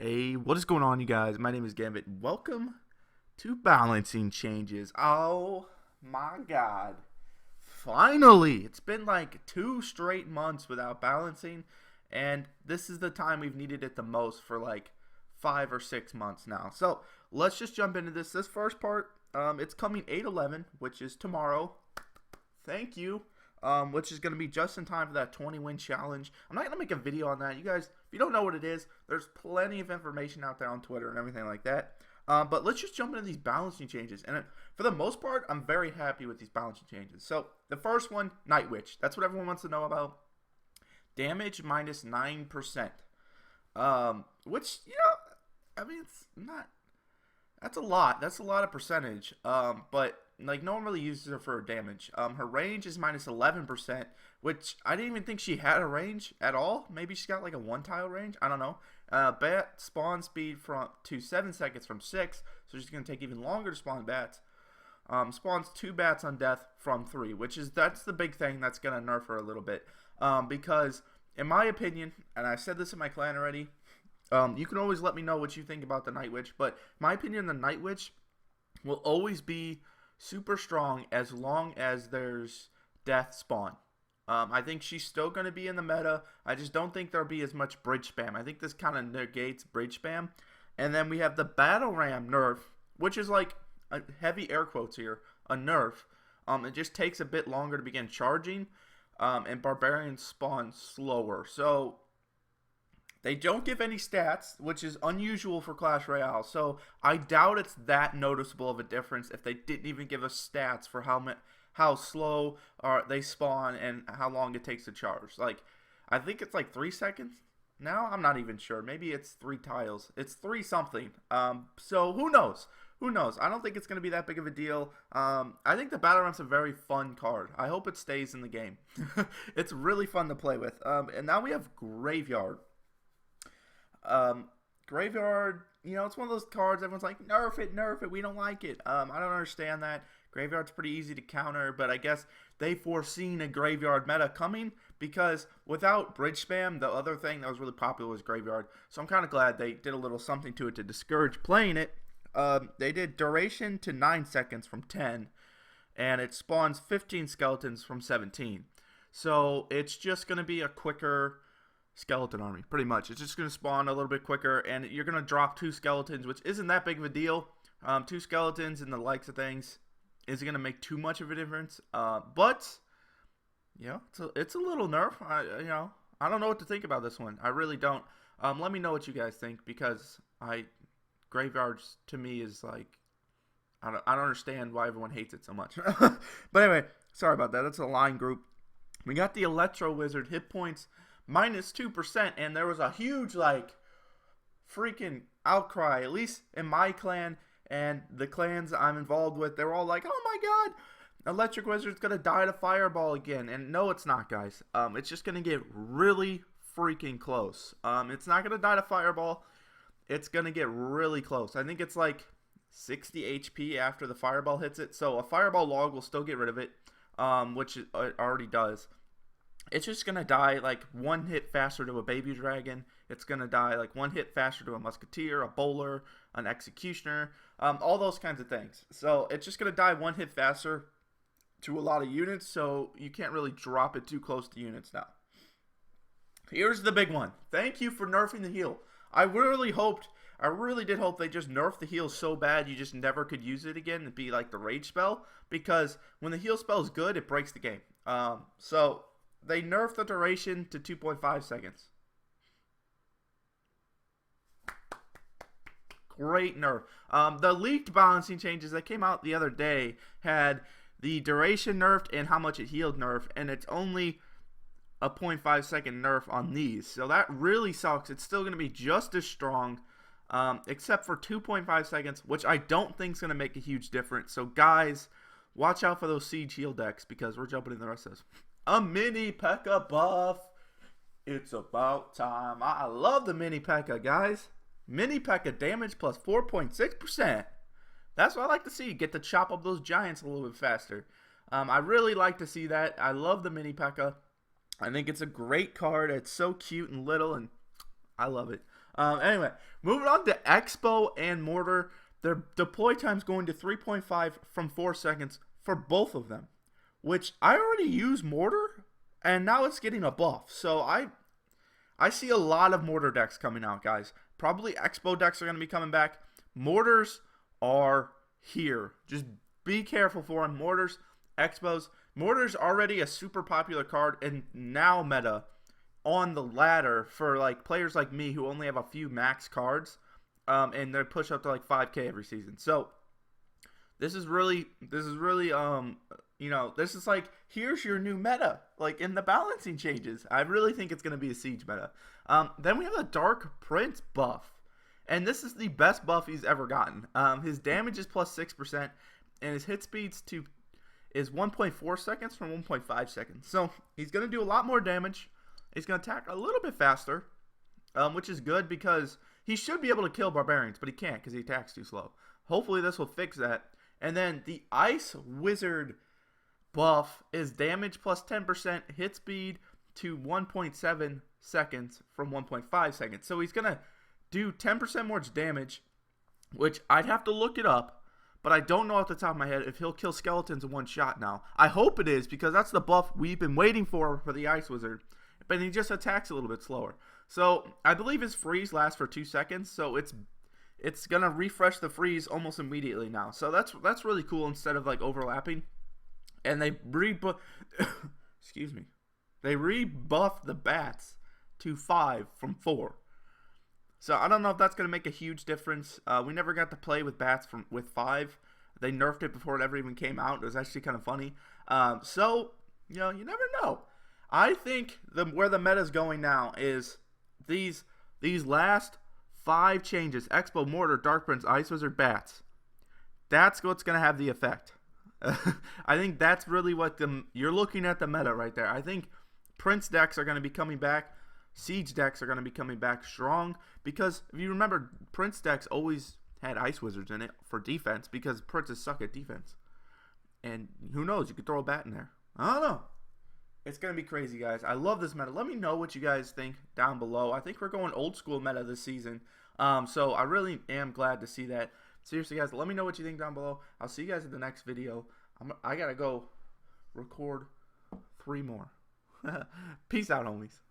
Hey, what is going on, you guys? My name is Gambit. Welcome to Balancing Changes. Oh my god. Finally! It's been like 2 straight months without balancing, and this is the time we've needed it the most for like 5 or 6 months now. So let's just jump into this. This first part, it's coming 8/11, which is tomorrow. Thank you. Which is going to be just in time for that 20-win challenge. I'm not going to make a video on that. You guys, if you don't know what it is, there's plenty of information out there on Twitter and everything like that. But let's just jump into these balancing changes. And for the most part, I'm very happy with these balancing changes. So the first one, Night Witch. That's what everyone wants to know about. Damage minus 9%. Which, I mean, it's not... That's a lot. That's a lot of percentage. But like no one really uses her for her damage. Her range is minus 11%, which I didn't even think she had a range at all. Maybe she's got like a 1-tile range. I don't know. Bat spawn speed to 7 seconds from 6, so she's gonna take even longer to spawn bats. Spawns 2 bats on death from 3, that's the big thing that's gonna nerf her a little bit. Because in my opinion, and I've said this in my clan already. You can always let me know what you think about the Night Witch, but in my opinion, the Night Witch will always be super strong as long as there's death spawn. I think she's still going to be in the meta. I just don't think there'll be as much bridge spam. I think this kind of negates bridge spam. And then we have the Battle Ram nerf, which is like a heavy air quotes here, a nerf. It just takes a bit longer to begin charging, and Barbarians spawn slower. So they don't give any stats, which is unusual for Clash Royale. So I doubt it's that noticeable of a difference if they didn't even give us stats for how slow they spawn and how long it takes to charge. Like, I think it's like 3 seconds now. I'm not even sure. Maybe it's 3 tiles. It's 3 something. So who knows? Who knows? I don't think it's going to be that big of a deal. I think the Battle Ram's a very fun card. I hope it stays in the game. It's really fun to play with. And now we have Graveyard. Graveyard, it's one of those cards everyone's like, nerf it, we don't like it. I don't understand that. Graveyard's pretty easy to counter, but I guess they foreseen a Graveyard meta coming, because without bridge spam, the other thing that was really popular was Graveyard. So I'm kind of glad they did a little something to it to discourage playing it. They did duration to 9 seconds from 10, and it spawns 15 skeletons from 17. So it's just going to be a quicker skeleton army, pretty much. It's just going to spawn a little bit quicker, and you're going to drop 2 skeletons, which isn't that big of a deal. 2 skeletons and the likes of things isn't going to make too much of a difference. But it's a little nerf. I don't know what to think about this one. I really don't. Let me know what you guys think, because Graveyards to me is like, I don't understand why everyone hates it so much. But anyway, sorry about that. That's a line group. We got the Electro Wizard Hitpoints minus 2%, and there was a huge freaking outcry, at least in my clan and the clans I'm involved with. They were all like, oh my god, Electric Wizard's gonna die to Fireball again. And no, it's not, guys. It's just gonna get really freaking close. It's not gonna die to Fireball. It's gonna get really close. I think it's like 60 HP after the Fireball hits it, so a Fireball log will still get rid of it, which it already does. It's just going to die like 1 hit faster to a baby dragon. It's going to die like 1 hit faster to a musketeer, a bowler, an executioner, all those kinds of things. So it's just going to die 1 hit faster to a lot of units, so you can't really drop it too close to units now. Here's the big one. Thank you for nerfing the heal. I really did hope they just nerfed the heal so bad you just never could use it again and be like the rage spell, because when the heal spell is good, it breaks the game. So they nerfed the duration to 2.5 seconds. Great nerf. The leaked balancing changes that came out the other day had the duration nerfed and how much it healed nerfed, and it's only a 0.5 second nerf on these. So that really sucks. It's still going to be just as strong, except for 2.5 seconds, which I don't think is going to make a huge difference. So guys, watch out for those siege heal decks, because we're jumping in the rest of this. A mini P.E.K.K.A buff. It's about time. I love the mini P.E.K.K.A, guys. Mini P.E.K.K.A damage plus 4.6%. That's what I like to see. Get to chop up those giants a little bit faster. I really like to see that. I love the mini P.E.K.K.A. I think it's a great card. It's so cute and little, and I love it. Anyway, moving on to XBOW and Mortar. Their deploy time's going to 3.5 from 4 seconds for both of them, which I already use Mortar, and now it's getting a buff. So I see a lot of Mortar decks coming out, guys. Probably XBOW decks are going to be coming back. Mortars are here. Just be careful for them. Mortars, XBOWs. Mortar's already a super popular card, and now meta on the ladder for like players like me who only have a few max cards, and they push up to like 5K every season. So this is really you know, this is like, here's your new meta, like in the balancing changes. I really think it's going to be a siege meta. Then we have the Dark Prince buff, and this is the best buff he's ever gotten. His damage is plus 6%, and his hit speeds is 1.4 seconds from 1.5 seconds. So he's going to do a lot more damage. He's going to attack a little bit faster, which is good because he should be able to kill Barbarians, but he can't because he attacks too slow. Hopefully this will fix that. And then the Ice Wizard buff is damage plus 10%, hit speed to 1.7 seconds from 1.5 seconds. So he's going to do 10% more damage, which I'd have to look it up, but I don't know off the top of my head if he'll kill skeletons in one shot now. I hope it is, because that's the buff we've been waiting for the Ice Wizard. But he just attacks a little bit slower. So I believe his freeze lasts for 2 seconds, so it's gonna refresh the freeze almost immediately now. So that's really cool instead of like overlapping. And they excuse me, they rebuffed the bats to 5 from 4. So I don't know if that's gonna make a huge difference. We never got to play with bats with 5. They nerfed it before it ever even came out. It was actually kind of funny. So you know, you never know. I think where the meta is going now is these last 5 changes: XBOW, Mortar, Dark Prince, Ice Wizard, Bats. That's what's going to have the effect. I think that's really what you're looking at the meta right there. I think Prince decks are going to be coming back. Siege decks are going to be coming back strong, because if you remember, Prince decks always had Ice Wizards in it for defense because Princes suck at defense. And who knows, you could throw a bat in there. I don't know. It's going to be crazy, guys. I love this meta. Let me know what you guys think down below. I think we're going old school meta this season. So I really am glad to see that. Seriously, guys, let me know what you think down below. I'll see you guys in the next video. I got to go record 3 more. Peace out, homies.